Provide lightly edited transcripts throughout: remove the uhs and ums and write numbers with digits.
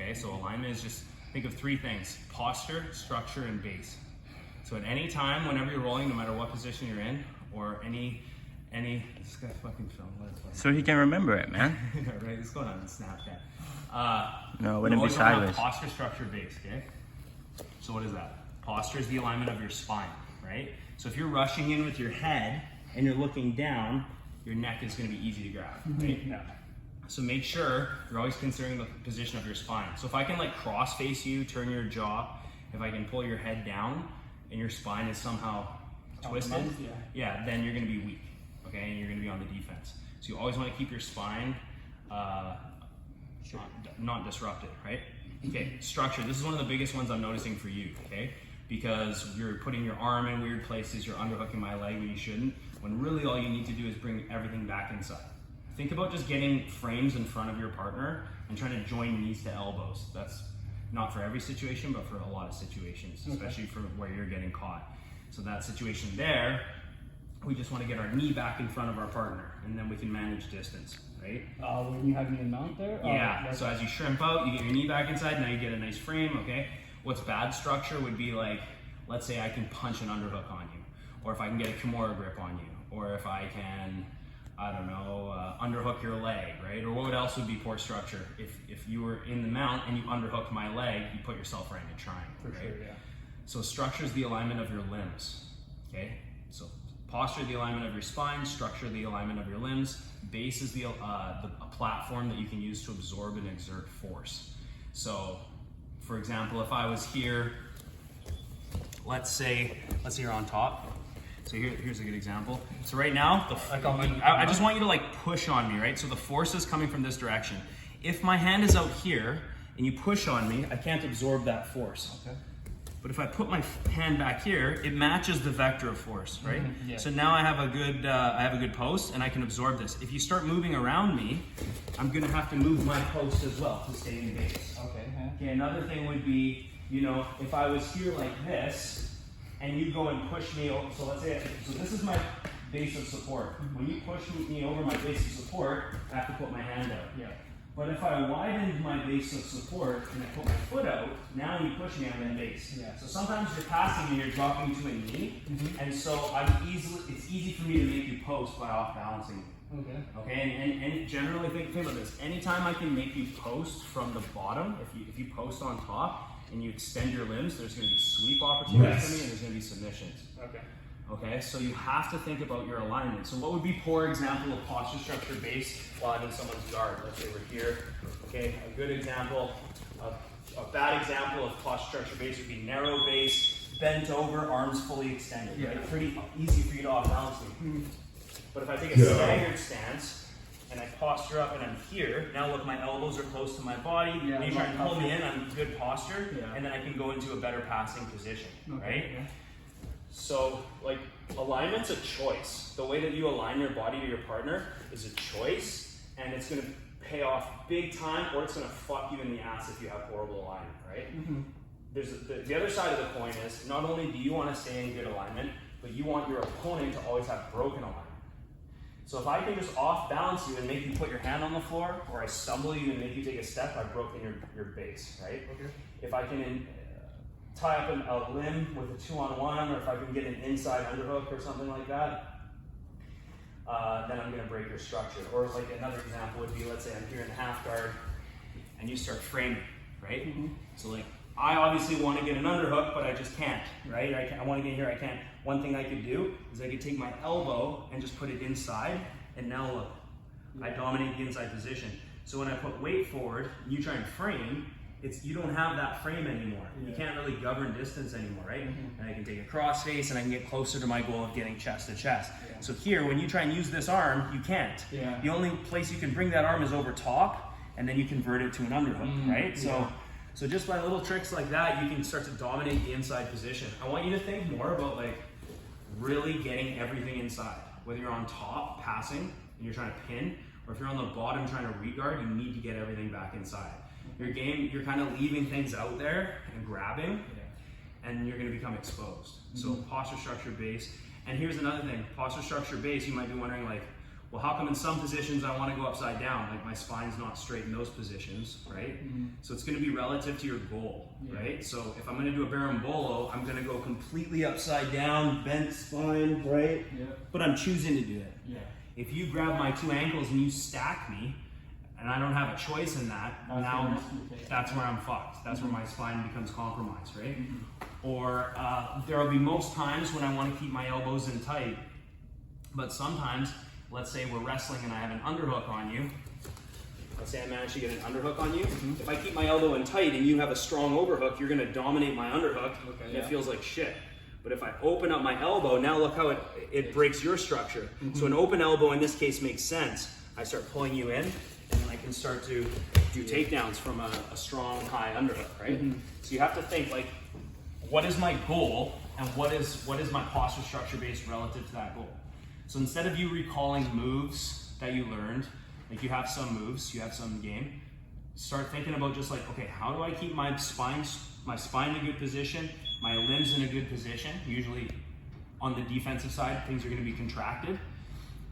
okay? So alignment is just, think of three things: posture, structure, and base. So at any time, whenever you're rolling, no matter what position you're in, or any, this guy fucking filmed. So he can remember it, man. Right, it's going on Snapchat. No, it wouldn't be sideways. Posture, structure, base, okay? So what is that? Posture is the alignment of your spine, right? So if you're rushing in with your head and you're looking down, your neck is gonna be easy to grab, right? Yeah. So make sure you're always considering the position of your spine. So if I can like cross face you, turn your jaw, if I can pull your head down and your spine is somehow twisted, then you're gonna be weak, okay? And you're gonna be on the defense. So you always wanna keep your spine not disrupted, right? Okay, structure. This is one of the biggest ones I'm noticing for you, okay? Because you're putting your arm in weird places, you're underhooking my leg when you shouldn't, when really all you need to do is bring everything back inside. Think about just getting frames in front of your partner and trying to join knees to elbows. That's not for every situation, but for a lot of situations, especially for where you're getting caught. So that situation there, we just want to get our knee back in front of our partner, and then we can manage distance, right? When you have me in mount there? Yeah, so as you shrimp out, you get your knee back inside, now you get a nice frame, okay? What's bad structure would be like, let's say I can punch an underhook on you, or if I can get a Kimura grip on you, or if I can, I don't know, underhook your leg, right? Or what else would be poor structure? If you were in the mount and you underhooked my leg, you put yourself right in a triangle, right? Sure, yeah. So structure is the alignment of your limbs, okay? So posture, the alignment of your spine; structure, the alignment of your limbs; base is a platform that you can use to absorb and exert force. So, for example, if I was here, let's say you're on top. So here's a good example. So right now, I just want you to like push on me, right? So the force is coming from this direction. If my hand is out here and you push on me, I can't absorb that force. Okay. But if I put my hand back here, it matches the vector of force, right? Yeah. So now I have a good post, and I can absorb this. If you start moving around me, I'm gonna have to move my post as well to stay in base. Okay. Yeah. Okay. Another thing would be, you know, if I was here like this, and you go and push me over. So let's say, so this is my base of support. When you push me over my base of support, I have to put my hand out. Yeah. But if I widened my base of support and I put my foot out, now when you push me, I'm in base. Yeah. So sometimes you're passing and you're dropping to a knee, and so it's easy for me to make you post by off balancing. Okay. And generally think about this. Anytime I can make you post from the bottom, if you post on top and you extend your limbs, there's going to be sweep opportunities for me, and there's going to be submissions. Okay. Okay, so you have to think about your alignment. So what would be poor example of posture, structure, base while I'm in someone's guard? Let's say we're here. Okay, a good example, a bad example of posture, structure, base would be narrow base, bent over, arms fully extended. Right? Pretty easy for you to off balance me. But if I take a staggered stance and I posture up and I'm here, now look, my elbows are close to my body. And you try and pull me in, I'm in good posture, and then I can go into a better passing position, right? Yeah. So, like, alignment's a choice. The way that you align your body to your partner is a choice, and it's going to pay off big time, or it's going to fuck you in the ass if you have horrible alignment, right? There's the other side of the coin is, not only do you want to stay in good alignment, but you want your opponent to always have broken alignment. So if I can just off balance you and make you put your hand on the floor, or I stumble you and make you take a step, I've broken your base, right? Okay. If I can tie up a limb with a 2-on-1, or if I can get an inside underhook or something like that, then I'm going to break your structure. Or like another example would be, let's say I'm here in half guard and you start framing, right? So like, I obviously want to get an underhook, but I just can't, right? I want to get here, I can't. One thing I could do is I could take my elbow and just put it inside, and now look, I dominate the inside position. So when I put weight forward, and you try and frame, you don't have that frame anymore. You can't really govern distance anymore, right? And I can take a cross face and I can get closer to my goal of getting chest to chest. So here, when you try and use this arm, you can't. The only place you can bring that arm is over top, and then you convert it to an underhook, right? So just by little tricks like that, you can start to dominate the inside position. I want you to think more about like really getting everything inside. Whether you're on top passing and you're trying to pin, or if you're on the bottom trying to re-guard, you need to get everything back inside. Your game, you're kind of leaving things out there and grabbing, and you're going to become exposed. So posture, structure, base. And here's another thing, posture, structure, base, you might be wondering like, Well, how come in some positions I want to go upside down? Like my spine's not straight in those positions, right? So it's going to be relative to your goal, right? So if I'm going to do a berimbolo, I'm going to go completely upside down, bent spine, right? But I'm choosing to do it. If you grab my 2 ankles and you stack me, and I don't have a choice in that, now that's where I'm fucked. That's where my spine becomes compromised, right? Or there will be most times when I want to keep my elbows in tight, but sometimes, let's say we're wrestling and I have an underhook on you. Let's say I manage to get an underhook on you. If I keep my elbow in tight and you have a strong overhook, you're going to dominate my underhook, and it feels like shit. But if I open up my elbow, now look how it breaks your structure. So an open elbow in this case makes sense. I start pulling you in, and then I can start to do takedowns from a strong high underhook, right? So you have to think like, what is my goal, and what is my posture structure based relative to that goal? So instead of you recalling moves that you learned, like you have some moves, you have some game, start thinking about just like, okay, how do I keep my spine in a good position, my limbs in a good position? Usually on the defensive side, things are going to be contracted.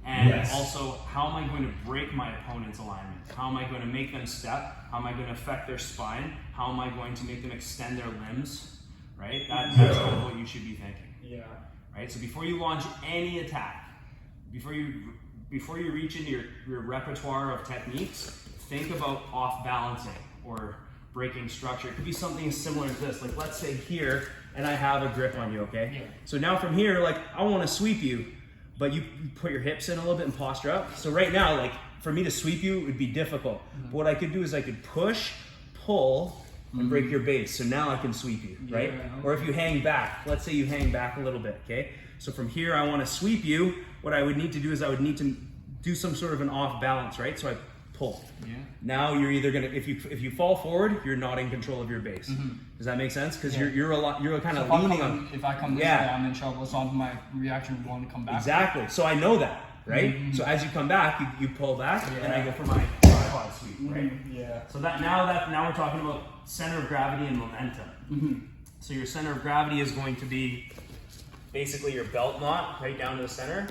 And also, how am I going to break my opponent's alignment? How am I going to make them step? How am I going to affect their spine? How am I going to make them extend their limbs? Right? That's kind of what you should be thinking. Right? So before you launch any attack, before you reach into your repertoire of techniques, think about off balancing or breaking structure. It could be something similar to this. Like let's say here, and I have a grip on you, okay? So now from here, like I want to sweep you, but you put your hips in a little bit and posture up. So right now, like for me to sweep you, it would be difficult. But what I could do is I could push, pull, and break your base. So now I can sweep you, right? Or if you hang back, let's say you hang back a little bit, okay? So from here, I want to sweep you. What I would need to do is I would need to do some sort of an off balance, right? So I pull. Now you're either gonna, if you fall forward, you're not in control of your base. Does that make sense? Because you're kind of leaning on. If I come this way, I'm in trouble. So my reaction would want to come back. Exactly. So I know that, right? So as you come back, you pull back, and I go for my tripod sweep, right? So now we're talking about center of gravity and momentum. So your center of gravity is going to be basically your belt knot right down to the center,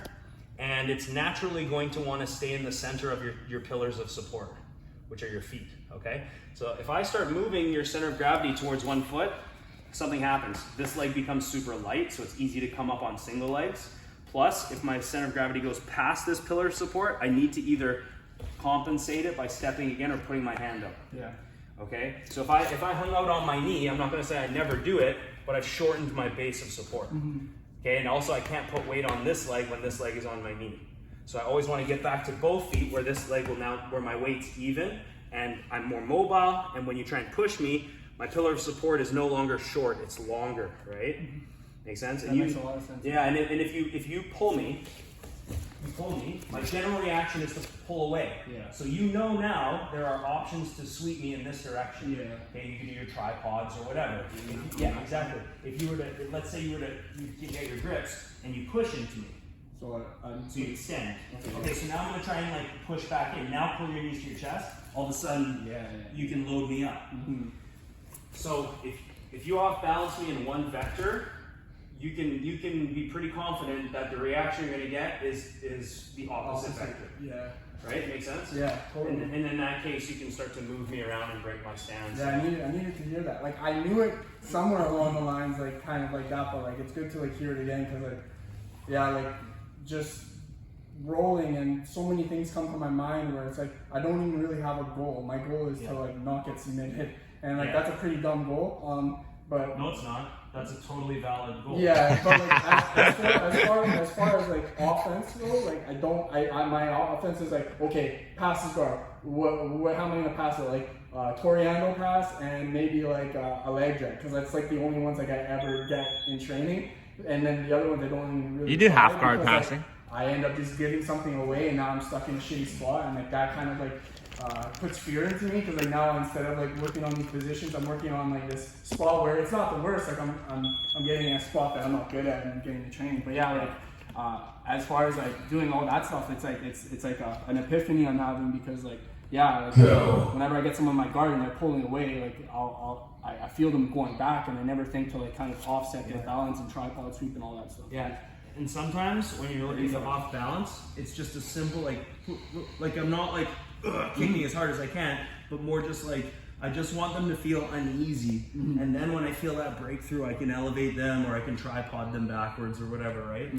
and it's naturally going to want to stay in the center of your pillars of support, which are your feet, okay? So if I start moving your center of gravity towards one foot, something happens. This leg becomes super light, so it's easy to come up on single legs. Plus, if my center of gravity goes past this pillar of support, I need to either compensate it by stepping again or putting my hand up. Okay? So if I hung out on my knee, I'm not gonna say I never do it, but I've shortened my base of support. Okay, and also I can't put weight on this leg when this leg is on my knee. So I always want to get back to both feet where this leg will now, where my weight's even, and I'm more mobile, and when you try and push me, my pillar of support is no longer short, it's longer, right? Make sense? That makes a lot of sense. Yeah, and if you pull me, my general reaction is to pull away. So you know now there are options to sweep me in this direction. Okay, you can do your tripods or whatever. Exactly. If you were to, let's say you get your grips and you push into me. So you extend. Okay, so now I'm gonna try and like push back in. Now pull your knees to your chest. All of a sudden, you can load me up. So if you off balance me in one vector, you can be pretty confident that the reaction you're going to get is the opposite vector. Right? Make sense? Totally. And in that case, you can start to move me around and break my stance. I needed to hear that. Like I knew it somewhere along the lines, like kind of like that, but like it's good to like hear it again because like just rolling and so many things come to my mind where it's like I don't even really have a goal. My goal is to like not get submitted, and like that's a pretty dumb goal. But no, it's not. That's a totally valid goal. Yeah, but like as far as like offense though, like my offense is like, okay, pass this guard. How am I gonna pass it? Like Toriano pass and maybe like a leg drag, because that's like the only ones like I ever get in training. And then the other ones I don't even really. You do half guard passing. I end up just giving something away, and now I'm stuck in a shitty spot, and like that kind of like puts fear into me, because like now instead of like working on these positions, I'm working on like this spot where it's not the worst. Like I'm getting a spot that I'm not good at and I'm getting the training. But yeah, like as far as like doing all that stuff, it's like an epiphany I'm having, because like whenever I get someone in my guard and they're pulling away, like I feel them going back, and I never think to like kind of offset their balance and tripod sweep and all that stuff. And sometimes when you're looking to off balance, it's just a simple like I'm not like kick me as hard as I can, but more just like I just want them to feel uneasy, and then when I feel that breakthrough, I can elevate them or I can tripod them backwards or whatever, right?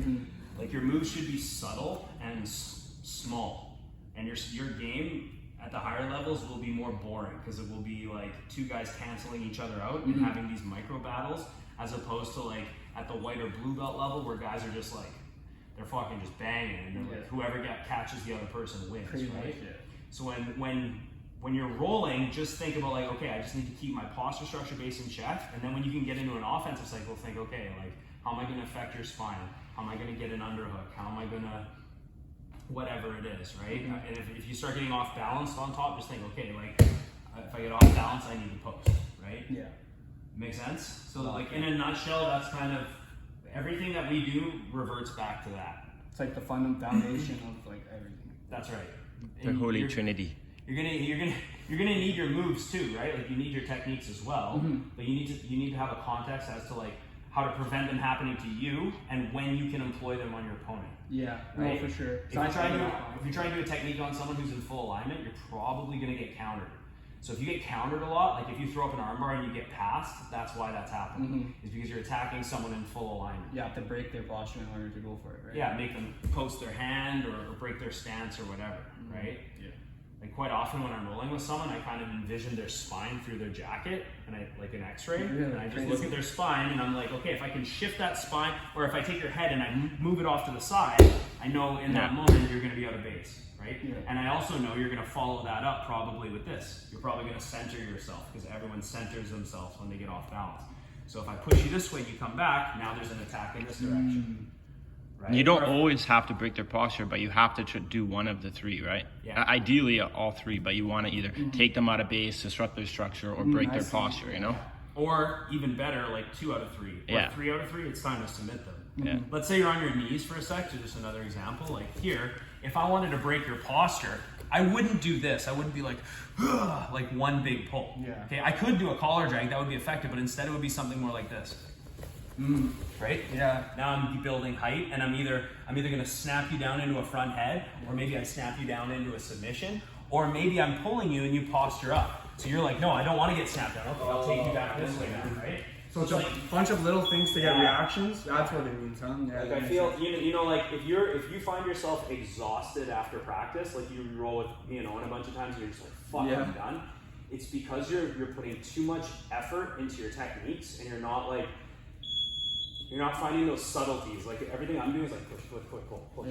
Like your moves should be subtle and small, and your game at the higher levels will be more boring because it will be like two guys canceling each other out and having these micro battles, as opposed to like at the white or blue belt level where guys are just like they're fucking just banging, and then like whoever catches the other person wins, right? So when you're rolling, just think about like, okay, I just need to keep my posture structure base in check, and then when you can get into an offensive cycle, think, okay, like how am I going to affect your spine? How am I going to get an underhook? How am I going to whatever it is, right? And if you start getting off balance on top, just think, okay, like if I get off balance, I need to post, right? Yeah. Make sense? So like in a nutshell, that's kind of everything that we do reverts back to that. It's like the foundation of like everything. That's right. The Holy Trinity. You're gonna need your moves too, right? Like you need your techniques as well, but you need to have a context as to like how to prevent them happening to you and when you can employ them on your opponent. Yeah, right? No, for sure. If you're trying to do a technique on someone who's in full alignment, you're probably gonna get countered. So if you get countered a lot, like if you throw up an armbar and you get passed, that's why that's happening. Is because you're attacking someone in full alignment. You have to break their posture in order to go for it, right? Yeah, make them post their hand or break their stance or whatever, right? Yeah. Like quite often when I'm rolling with someone, I kind of envision their spine through their jacket, and I like an X-ray, and I just look at their spine, and I'm like, okay, if I can shift that spine, or if I take your head and I move it off to the side, I know in that moment you're going to be out of base, right? Yeah. And I also know you're going to follow that up probably with this. You're probably going to center yourself because everyone centers themselves when they get off balance. So if I push you this way, you come back. Now there's an attack in this direction. Right? You don't always have to break their posture, but you have to do one of the three, right? Yeah. Ideally, all three, but you want to either take them out of base, disrupt their structure, or break their posture, you know? Or even better, like 2 out of 3. Or 3 out of 3, it's time to submit them. Yeah. Let's say you're on your knees for a sec, so just another example. Like here, if I wanted to break your posture, I wouldn't do this. I wouldn't be like one big pull. Yeah. Okay, I could do a collar drag, that would be effective, but instead it would be something more like this. Right? Yeah. Now I'm building height, and I'm either going to snap you down into a front head, or maybe I snap you down into a submission, or maybe I'm pulling you and you posture up. So you're like, no, I don't want to get snapped down. Okay, I'll take you back this way now, right? So it's a bunch of little things to get reactions. That's what it means, huh? Yeah, like I feel, you know, like if you find yourself exhausted after practice, like you roll with me and Owen a bunch of times, and you're just like, fuck, I'm done. It's because you're putting too much effort into your techniques, and you're not finding those subtleties. Like everything I'm doing is like push, push.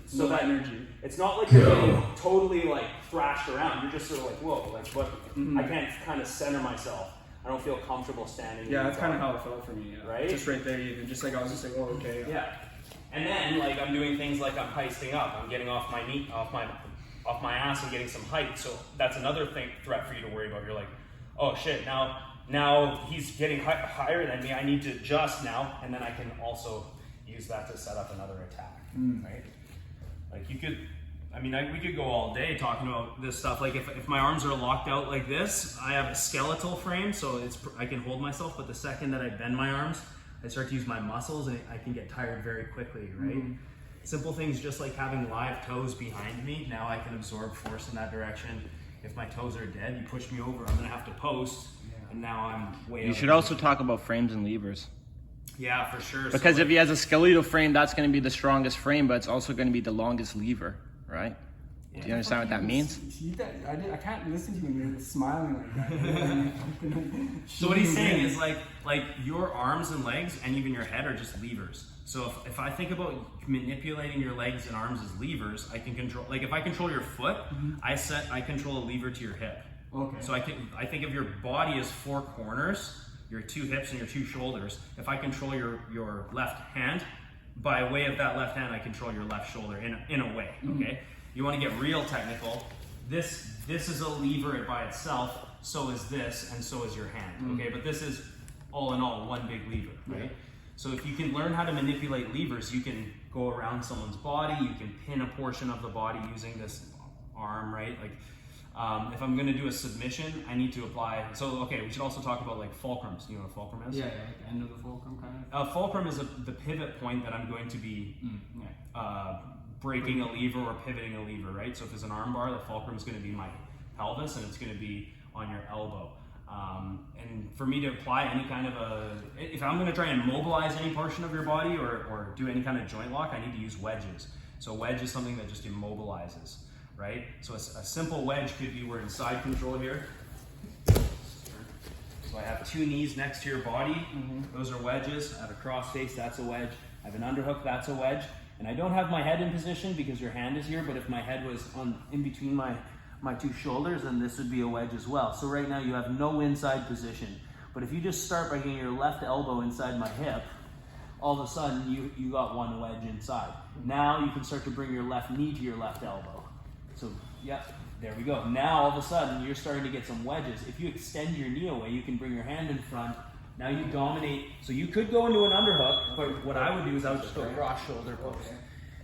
So that energy. It's not like you're getting totally like thrashed around. You're just sort of like, whoa, like what? I can't kind of center myself. I don't feel comfortable standing. Yeah, that's kind of how it felt for me. Yeah. Right? Just right there, even. Just like I was just like, oh, okay. Yeah. And then like I'm doing things like I'm heisting up. I'm getting off my knee, off my ass, and getting some height. So that's another threat for you to worry about. You're like, oh shit, now he's getting higher than me. I need to adjust now, and then I can also use that to set up another attack, right? Like you could, we could go all day talking about this stuff. Like if my arms are locked out like this, I have a skeletal frame, so I can hold myself. But the second that I bend my arms, I start to use my muscles, and I can get tired very quickly, right? Simple things just like having live toes behind me. Now I can absorb force in that direction. If my toes are dead, you push me over, I'm gonna have to post. And now I'm way. You should also talk about frames and levers. Yeah, for sure. Because if he has a skeletal frame, that's going to be the strongest frame, but it's also going to be the longest lever, right? Yeah. Do you understand what that means? I can't listen to you when you're smiling like that. So what he's saying is like your arms and legs and even your head are just levers. So if I think about manipulating your legs and arms as levers, I can control. Like if I control your foot, I control a lever to your hip. Okay. So I think of your body as 4 corners, your 2 hips and your 2 shoulders. If I control your left hand, by way of that left hand, I control your left shoulder in a way. Okay. You want to get real technical. This is a lever by itself. So is this, and so is your hand. Okay. But this is all in all one big lever, right? Yeah. So if you can learn how to manipulate levers, you can go around someone's body. You can pin a portion of the body using this arm, right? Like. If I'm going to do a submission, I need to apply. So, okay, we should also talk about like fulcrums. Do you know what a fulcrum is? Yeah, like the end of the fulcrum kind of. Fulcrum is the pivot point that I'm going to be breaking a lever or pivoting a lever, right? So if it's an arm bar, the fulcrum is going to be my pelvis and it's going to be on your elbow. And for me to apply any kind of if I'm going to try and mobilize any portion of your body or do any kind of joint lock, I need to use wedges. So a wedge is something that just immobilizes, right? So a simple wedge could be, we're in side control here. So I have two knees next to your body. Those are wedges. I have a cross face, that's a wedge. I have an underhook, that's a wedge. And I don't have my head in position because your hand is here, but if my head was in between my two shoulders, then this would be a wedge as well. So right now you have no inside position. But if you just start by getting your left elbow inside my hip, all of a sudden you got one wedge inside. Now you can start to bring your left knee to your left elbow. So, yep, there we go. Now all of a sudden you're starting to get some wedges. If you extend your knee away, you can bring your hand in front. Now you dominate. So you could go into an underhook, but what I would do is I would just go cross shoulder post.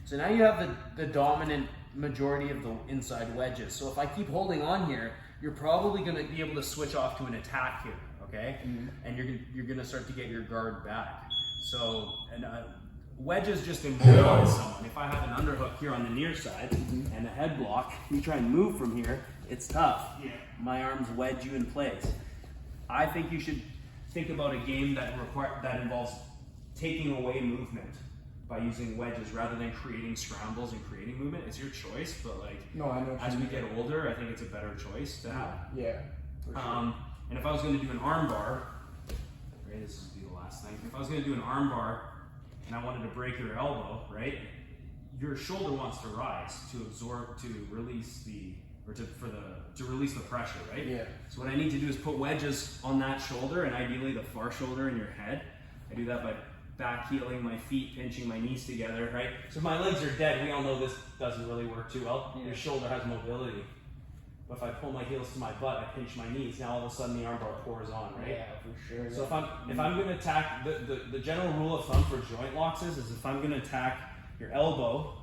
So now you have the dominant majority of the inside wedges. So if I keep holding on here, you're probably going to be able to switch off to an attack here, okay? And you're going to start to get your guard back. So, and wedges just immobilize someone. If I have an underhook here on the near side and a head block, you try and move from here, it's tough. My arms wedge you in place. I think you should think about a game that involves taking away movement by using wedges rather than creating scrambles and creating movement. It's your choice, but like No, I know. as we get older, I think it's a better choice to have. Yeah. For sure. And if I was going to do an arm bar, right, this would be the last thing. If I was going to do an arm bar and I wanted to break your elbow, right, your shoulder wants to rise to absorb, to release to release the pressure, right? Yeah. So what I need to do is put wedges on that shoulder and ideally the far shoulder in your head. I do that by back heeling my feet, pinching my knees together, right? So if my legs are dead, we all know this doesn't really work too well. Your shoulder has mobility. But if I pull my heels to my butt, I pinch my knees, now all of a sudden the arm bar pours on, right? Yeah, for sure. So if I'm going to attack, the general rule of thumb for joint locks is if I'm going to attack your elbow,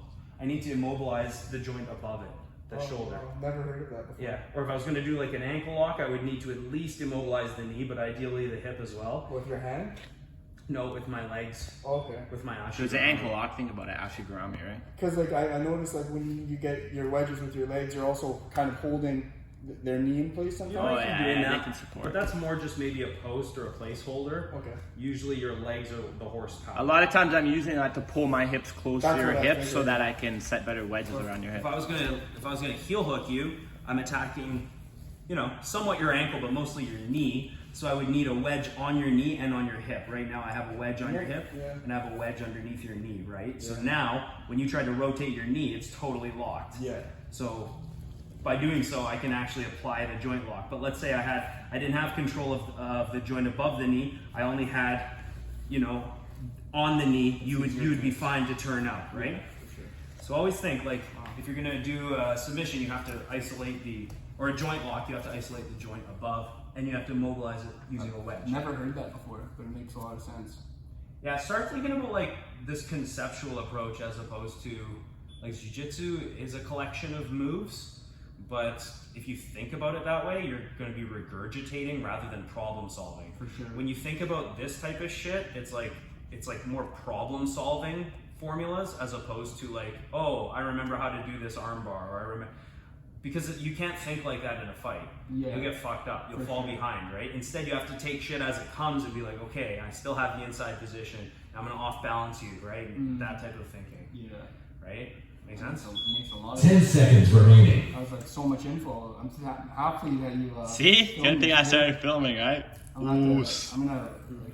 I need to immobilize the joint above it, the shoulder. Wow, never heard of that before. Yeah, or if I was going to do like an ankle lock, I would need to at least immobilize the knee, but ideally the hip as well. With your hand? No, with my legs. Okay. With my So it's an ankle lock. Think about it, ashigarami, right? Because like I noticed like when you get your wedges with your legs, you're also kind of holding their knee in place sometimes. Oh, I can yeah, do yeah, that, they can support. but that's more just maybe a post or a placeholder. Okay. Usually your legs are the horsepower. A lot of times I'm using that to pull my hips close That's to your what I hips figured. so that I can set better wedges around your If hip. I was gonna heel hook you, I'm attacking, somewhat your ankle, but mostly your knee. So I would need a wedge on your knee and on your hip. Right now I have a wedge on your hip and I have a wedge underneath your knee, right? Yeah. So now when you try to rotate your knee, it's totally locked. Yeah. So by doing so, I can actually apply the joint lock. But let's say I didn't have control of the joint above the knee. I only had, on the knee, you would be fine to turn out, right? Yeah, for sure. So always think like if you're gonna do a submission, you have to isolate or a joint lock, you have to isolate the joint above, and you have to mobilize it using a wedge. Never heard that before, but it makes a lot of sense. Yeah, start thinking about like this conceptual approach as opposed to like jiu-jitsu is a collection of moves, but if you think about it that way, you're going to be regurgitating rather than problem solving. For sure. When you think about this type of shit, it's like more problem solving formulas as opposed to like, oh, I remember how to do this arm bar, or I remember. Because you can't think like that in a fight. Yeah. You'll get fucked up. You'll For fall sure. behind, right? Instead, you have to take shit as it comes and be like, okay, I still have the inside position. I'm going to off balance you, right? That type of thinking, Yeah. right? Make sense? So it makes a lot of 10 seconds remaining. I was like, so much info. I'm happy that you. See? filmed Good thing I this. started filming, right? I'm gonna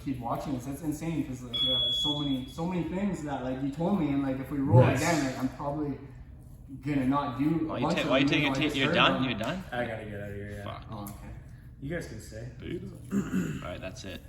keep watching this. That's insane because like there's so many things that like you told me, and like if we roll again, like I'm probably gonna not do. Why a you bunch take? of Why you them, take? even though I just You're heard done. them. You're done. I got to get out of here, yeah. Fuck. Oh, okay. You guys can stay. All right, that's it.